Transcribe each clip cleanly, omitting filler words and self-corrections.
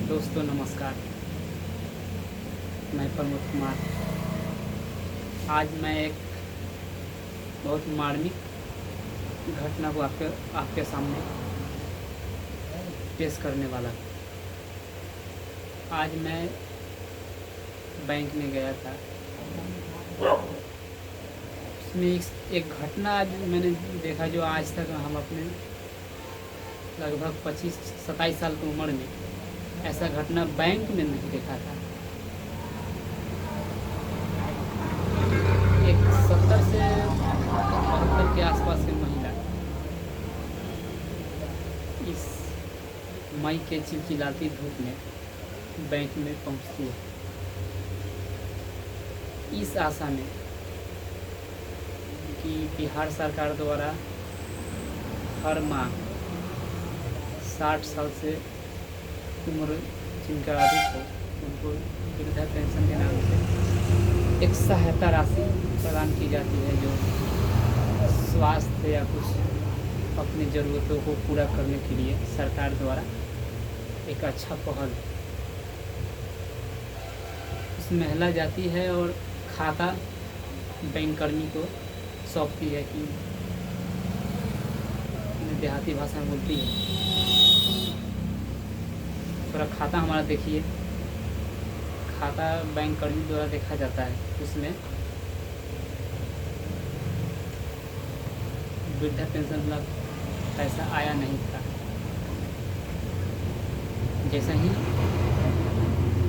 दोस्तों नमस्कार। मैं प्रमोद कुमार। आज मैं एक बहुत मार्मिक घटना को आपके सामने पेश करने वाला हूँ। आज मैं बैंक में गया था। उसमें एक घटना आज मैंने देखा जो आज तक हम अपने लगभग 25-27 साल की उम्र में ऐसा घटना बैंक में नहीं देखा था। एक 70 से 72 के आसपास की महिला इस मई के चिलचिलाती धूप में बैंक में पहुंचती है, इस आशा में कि बिहार सरकार द्वारा हर माह 60 साल से उम्र जिनका अधिक हो उनको वृद्धा पेंशन के नाम से एक सहायता राशि प्रदान की जाती है, जो स्वास्थ्य या कुछ अपनी ज़रूरतों को पूरा करने के लिए सरकार द्वारा एक अच्छा पहल। उस महिला जाती है और खाता बैंक कर्मी को सौंपती है कि देहाती भाषा में बोलती है, थोड़ा खाता हमारा देखिए। खाता बैंक कर्मी द्वारा देखा जाता है, उसमें वृद्धा पेंशन वाला पैसा आया नहीं था। जैसा ही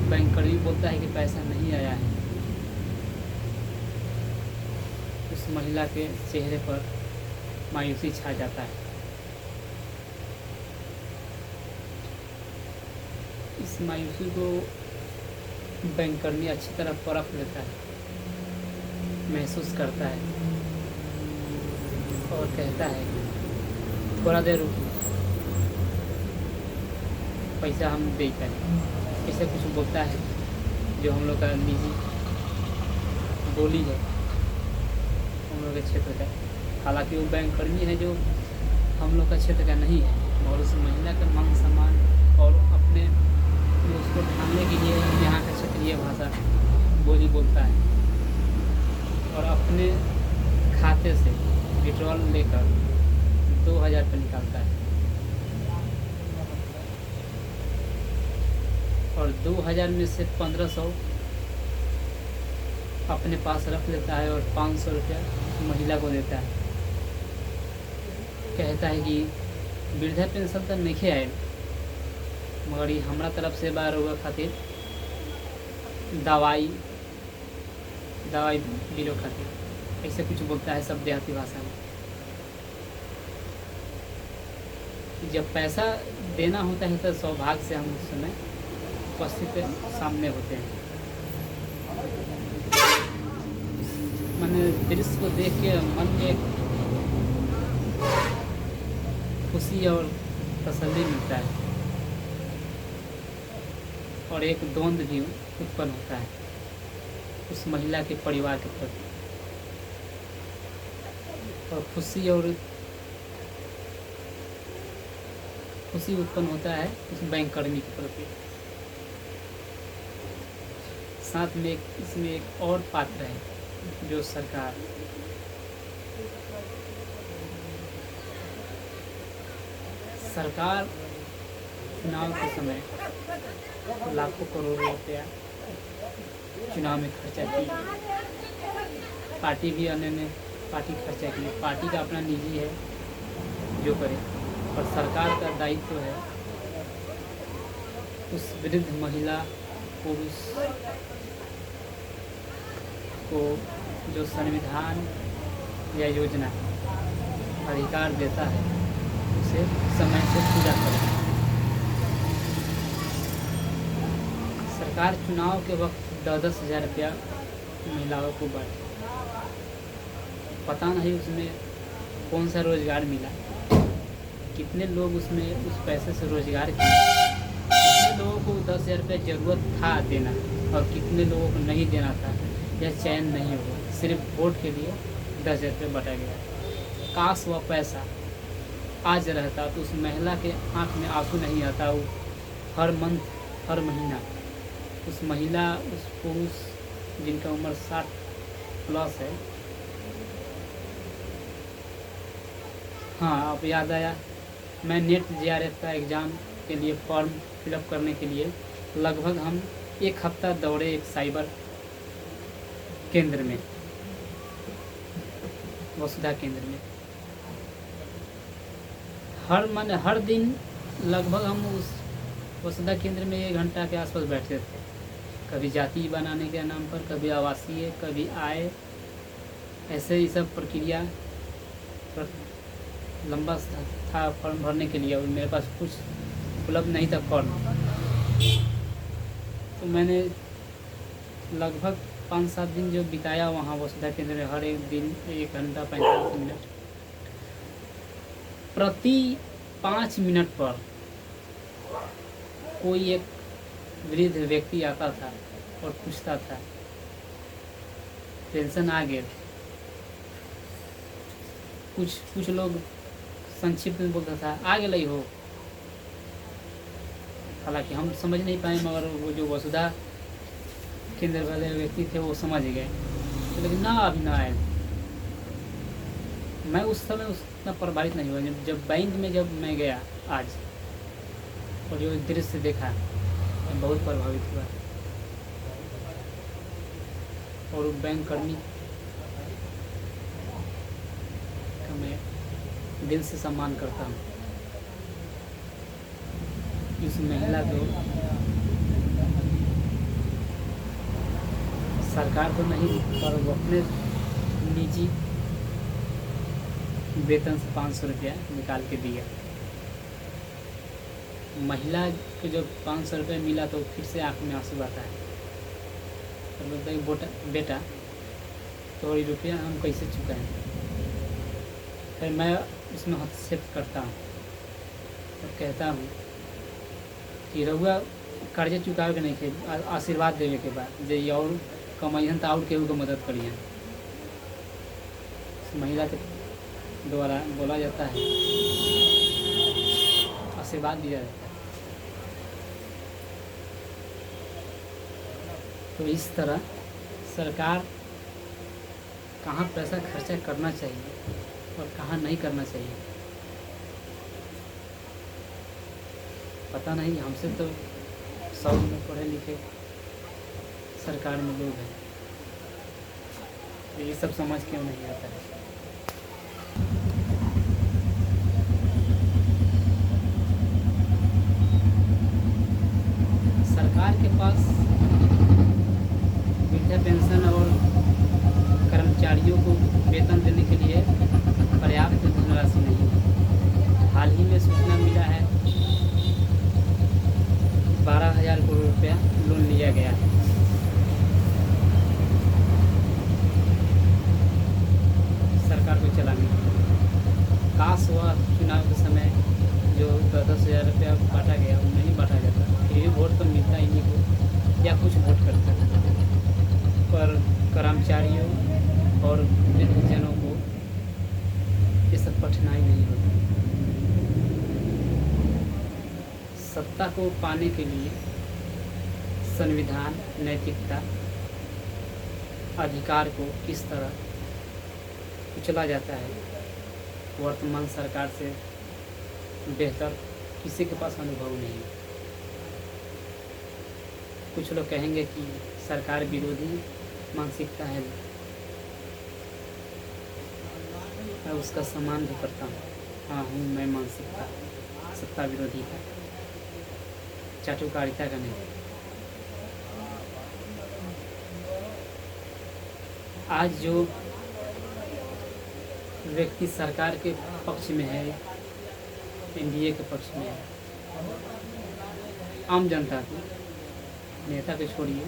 बैंक कर्मी बोलता है कि पैसा नहीं आया है, उस महिला के चेहरे पर मायूसी छा जाता है। इस मायूसी को बैंक कर्मी अच्छी तरह परख लेता है, महसूस करता है और कहता है थोड़ा देर रुकिए, पैसा हम दे पाएंगे। ऐसे कुछ बोलता है जो हम लोग का निजी बोली है हम लोग के क्षेत्र का। हालांकि वो बैंक कर्मी है जो हम लोग का क्षेत्र का नहीं है, और उस महिला का मान सम्मान और अपने उसको ढालने के लिए यहाँ का क्षेत्रीय भाषा बोली बोलता है और अपने खाते से विड्रॉल लेकर 2000 रुपये निकालता है और 2000 में से 1500 अपने पास रख लेता है और 500 रुपया महिला को देता है। कहता है कि वृद्धा पेंशन तो नहीं आए, मगर ये हमारा तरफ से बार हुआ खातिर दवाई बिलो खातिर, ऐसे कुछ बोलता है सब देहाती भाषा में। जब पैसा देना होता है तो सौभाग्य से हम उस समय उपस्थित सामने होते हैं। मैंने दृश्य को देख के मन में एक खुशी और तसल्ली मिलता है और एक द्वंद्व भी उत्पन्न होता है उस महिला के परिवार के प्रति, और खुशी उत्पन्न होता है उस बैंक कर्मी के प्रति। साथ में इसमें एक और पात्र है जो सरकार चुनाव के समय लाखों करोड़ों रुपया चुनाव में खर्चा की। पार्टी भी अन्य पार्टी खर्चा की, पार्टी का अपना निजी है जो करे, और सरकार का दायित्व है उस वृद्ध महिला पुरुष को जो संविधान या योजना अधिकार देता है उसे समय से पूरा करें। सरकार चुनाव के वक्त 10,000 रुपया महिलाओं को बांटे। पता नहीं उसमें कौन सा रोजगार मिला, कितने लोग उसमें उस पैसे से रोजगार किए, कितने लोगों को 10,000 रुपया ज़रूरत था देना और कितने लोगों को नहीं देना था या चयन नहीं हुआ, सिर्फ वोट के लिए 10,000 रुपये बांटा गया। काश वह पैसा आज रहता तो उस महिला के आंख में आंसू नहीं आता। वो हर मंथ हर महीना उस महिला, उस पुरुष जिनका उम्र 60 प्लस है, हाँ अब याद आया, मैं नेट JRF का एग्ज़ाम के लिए फॉर्म फिलअप करने के लिए लगभग हम 1 हफ्ता दौड़े एक साइबर केंद्र में, वसुधा केंद्र में। हर दिन लगभग हम उस वसुधा केंद्र में 1 घंटा के आसपास बैठते थे। कभी जाति बनाने के नाम पर, कभी आवासीय, कभी आय, ऐसे ही सब प्रक्रिया लंबा था फॉर्म भरने के लिए, और मेरे पास कुछ उपलब्ध नहीं था फॉर्म। तो मैंने लगभग 5-7 दिन जो बिताया वहाँ वसुधा केंद्र में, हर एक दिन 1 घंटा 45 मिनट, प्रति 5 मिनट पर कोई एक वृद्ध व्यक्ति आता था और पूछता था, पेंशन आ गए? कुछ लोग संक्षिप्त में बोलता था, आ गए हो। हालांकि हम समझ नहीं पाए, मगर वो जो वसुधा केंद्र वाले व्यक्ति थे वो समझ गए, लेकिन ना अभी ना आए। मैं उस समय उतना प्रभावित नहीं हुआ। जब बैंक में जब मैं गया आज और जो दृश्य देखा, मैं बहुत प्रभावित हुआ। और बैंक कर्मी का मैं दिल से सम्मान करता हूँ। इस महिला को सरकार तो नहीं, पर वो अपने निजी वेतन से 500 रुपया निकाल के दिया। महिला को जब 500 रुपये मिला तो फिर से आँख में आंसू आता है और बोलता है, बेटा तो ये रुपया हम कैसे चुकाएं? फिर मैं उसमें हस्तक्षेप करता हूँ और कहता हूँ कि रउआ कर्जे चुकावे के नहीं थे, आशीर्वाद देवे के बाद जे और कमाइहन तो और केहू को मदद करिए। महिला के द्वारा बोला जाता है, आशीर्वाद दिया जाता है। तो इस तरह सरकार कहाँ पैसा खर्चा करना चाहिए और कहाँ नहीं करना चाहिए पता नहीं। हमसे तो 100 में पढ़े लिखे सरकार में लोग हैं, ये सब समझ क्यों नहीं आता है। सरकार के पास वृद्धा पेंशन और कर्मचारियों को वेतन देने के लिए पर्याप्त धनराशि नहीं है। हाल ही में सूचना मिला है 12,000 करोड़ रुपया लोन लिया गया है। सरकार को चलाने काश हुआ चुनाव के समय जो 10,000 रुपया बांटा गया वो नहीं बांटा जाता, फिर भी वोट तो मिलता ही नहीं को, या कुछ वोट करता पर कर्मचारियों और वृद्धजनों को ये सब कठिनाई नहीं होती। सत्ता को पाने के लिए संविधान, नैतिकता, अधिकार को किस तरह कुचला जाता है, वर्तमान सरकार से बेहतर किसी के पास अनुभव नहीं है। कुछ लोग कहेंगे कि सरकार विरोधी मानसिकता है, मैं उसका सम्मान भी करता हूँ। हाँ हूँ मैं मानसिकता सत्ता विरोधी का, चाटुकारिता का नहीं। आज जो व्यक्ति सरकार के पक्ष में है, एनडीए के पक्ष में है, आम जनता को, नेता को छोड़िए,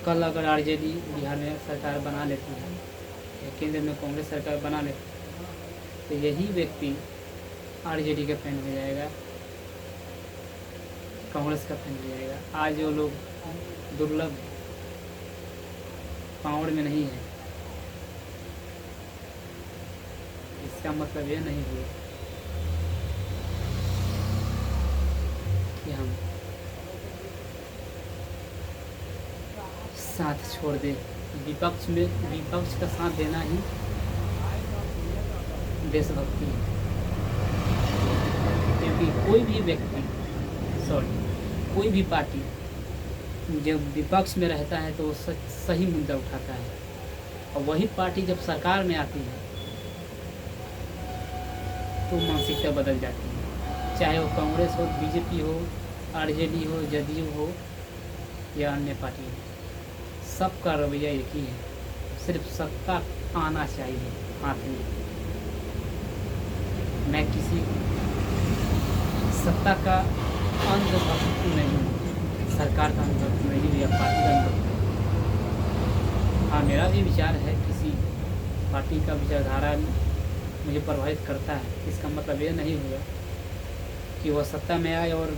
कल अगर आरजेडी बिहार में सरकार बना लेती है या केंद्र में कांग्रेस सरकार बना लेती है तो यही व्यक्ति आरजेडी का फैन हो जाएगा, कांग्रेस का फैन हो जाएगा। आज वो लोग दुर्लभ पावर में नहीं है, इसका मतलब यह नहीं हुआ कि हम साथ छोड़ दे। विपक्ष का साथ देना ही देशभक्ति है। क्योंकि कोई भी व्यक्ति कोई भी पार्टी जब विपक्ष में रहता है तो वो सही मुद्दा उठाता है, और वही पार्टी जब सरकार में आती है तो मानसिकता बदल जाती है। चाहे वो कांग्रेस हो, बीजेपी हो, आरजेडी हो, जदयू हो या अन्य पार्टी हो, सबका रवैया एक ही है, सिर्फ सत्ता आना चाहिए हाथ में। मैं किसी सत्ता का अंधभक्त नहीं हूँ, सरकार का अंधभक्त नहीं हूँ या पार्टी का अंधभक्त। हाँ, मेरा भी विचार है, किसी पार्टी का विचारधारा मुझे प्रभावित करता है, इसका मतलब ये नहीं हुआ कि वह सत्ता में आए और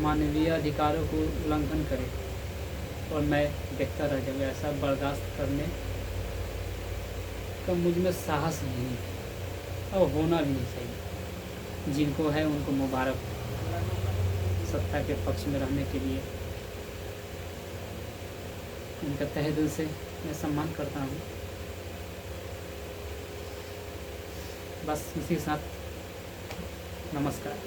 मानवीय अधिकारों को उल्लंघन करे और मैं देखता रह जाऊँ। ऐसा बर्दाश्त करने का मुझ में साहस नहीं है और होना भी नहीं चाहिए। जिनको है उनको मुबारक, सत्ता के पक्ष में रहने के लिए उनका तहे दिल से मैं सम्मान करता हूँ। बस इसी के साथ नमस्कार।